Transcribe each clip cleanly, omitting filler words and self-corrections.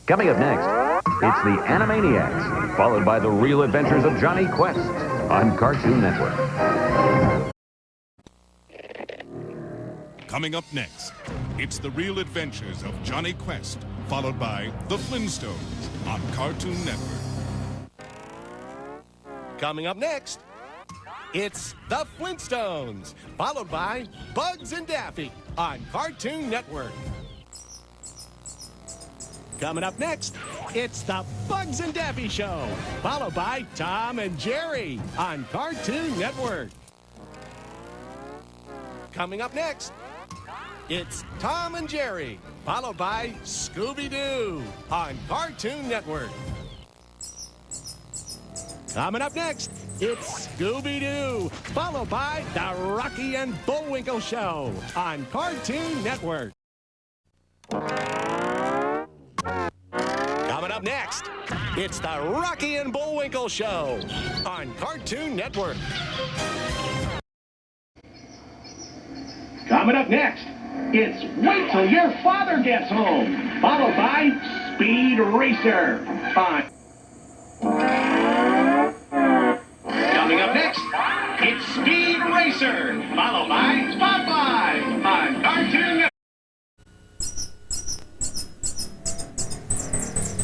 Coming up next, it's the Animaniacs, followed by the Real Adventures of Johnny Quest on Cartoon Network. Coming up next, it's the Real Adventures of Johnny Quest, followed by The Flintstones on Cartoon Network. Coming up next, it's The Flintstones, followed by Bugs and Daffy on Cartoon Network. Coming up next, it's the Bugs and Daffy Show, followed by Tom and Jerry on Cartoon Network. Coming up next, it's Tom and Jerry, followed by Scooby-Doo on Cartoon Network. Coming up next, it's Scooby-Doo, followed by the Rocky and Bullwinkle Show on Cartoon Network. Coming up next, it's the Rocky and Bullwinkle Show on Cartoon Network. Coming up next, it's Wait Till Your Father Gets Home, followed by Speed Racer on... Coming up next, it's Speed Racer, followed by Popeye on Cartoon Network.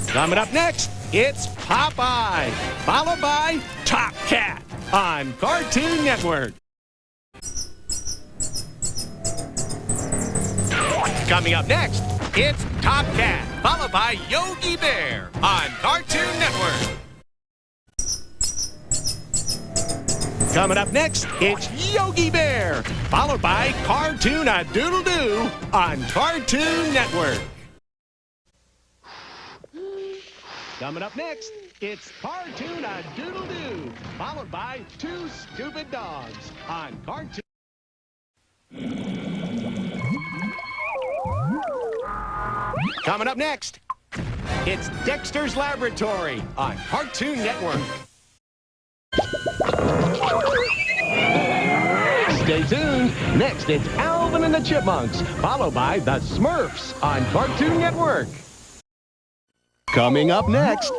Coming up next, it's Popeye, followed by Top Cat on Cartoon Network. Coming up next, it's Top Cat, followed by Yogi Bear on Cartoon Network. Coming up next, it's Yogi Bear, followed by Cartoon-a-Doodle-Doo on Cartoon Network. Coming up next, it's Cartoon-a-Doodle-Doo, followed by Two Stupid Dogs on Cartoon. Coming up next, it's Dexter's Laboratory on Cartoon Network. Stay tuned. Next, it's Alvin and the Chipmunks, followed by the Smurfs on Cartoon Network. Coming up next,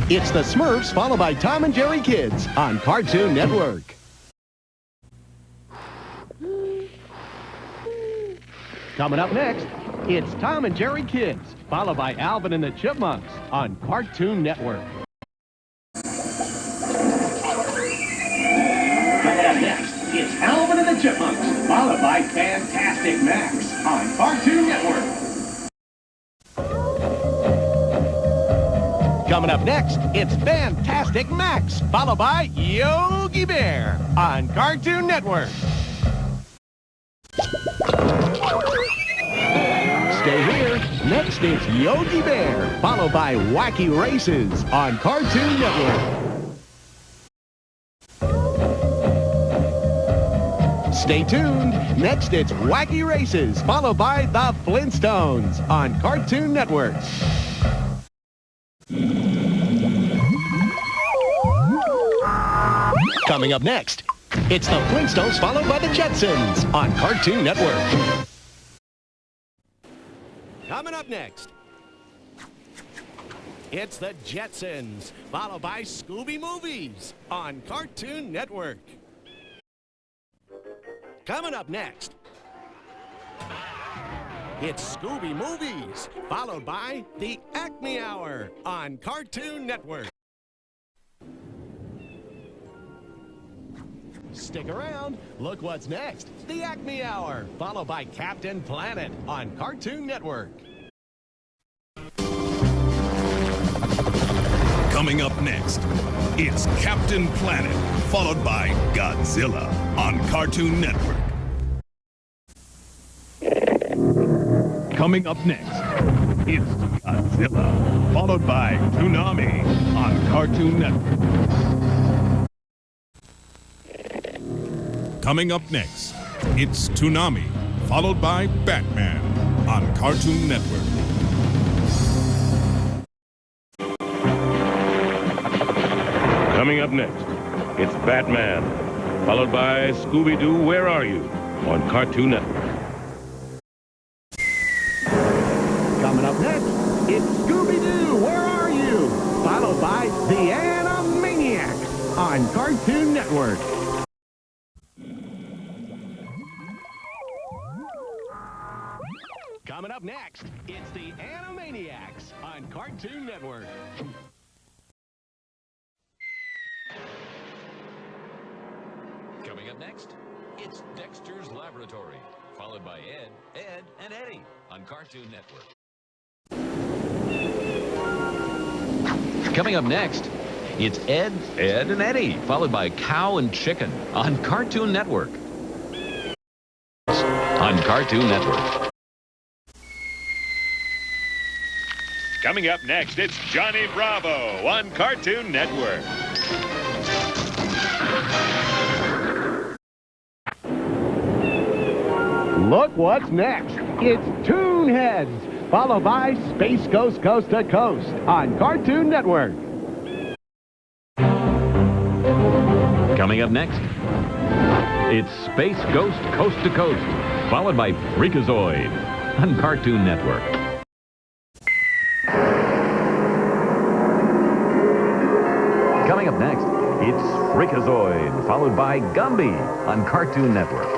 it's the Smurfs, followed by Tom and Jerry Kids on Cartoon Network. Coming up next, it's Tom and Jerry Kids, followed by Alvin and the Chipmunks on Cartoon Network. Next, it's Alvin and the Chipmunks, followed by Fantastic Max on Cartoon Network. Coming up next, it's Fantastic Max, followed by Yogi Bear on Cartoon Network. Stay here. Next, it's Yogi Bear, followed by Wacky Races on Cartoon Network. Stay tuned. Next, it's Wacky Races, followed by the Flintstones on Cartoon Network. Coming up next, it's the Flintstones, followed by the Jetsons on Cartoon Network. Coming up next, it's the Jetsons, followed by Scooby Movies on Cartoon Network. Coming up next, it's Scooby Movies, followed by the Acme Hour on Cartoon Network. Stick around. Look what's next. The Acme Hour, followed by Captain Planet on Cartoon Network. Coming up next, it's Captain Planet, followed by Godzilla on Cartoon Network. Coming up next, it's Godzilla, followed by Toonami on Cartoon Network. Coming up next, it's Toonami, followed by Batman on Cartoon Network. Coming up next, it's Batman, followed by Scooby-Doo, Where Are You? On Cartoon Network. Network. Coming up next, it's the Animaniacs on Cartoon Network. Coming up next, it's Dexter's Laboratory, followed by Ed, and Eddie on Cartoon Network. Coming up next, it's Ed, and Eddie, followed by Cow and Chicken on Cartoon Network. On Cartoon Network. Coming up next, it's Johnny Bravo on Cartoon Network. Look what's next. It's Toon Heads, followed by Space Ghost Coast to Coast on Cartoon Network. Coming up next, it's Space Ghost Coast to Coast, followed by Freakazoid on Cartoon Network. Coming up next, it's Freakazoid, followed by Gumby on Cartoon Network.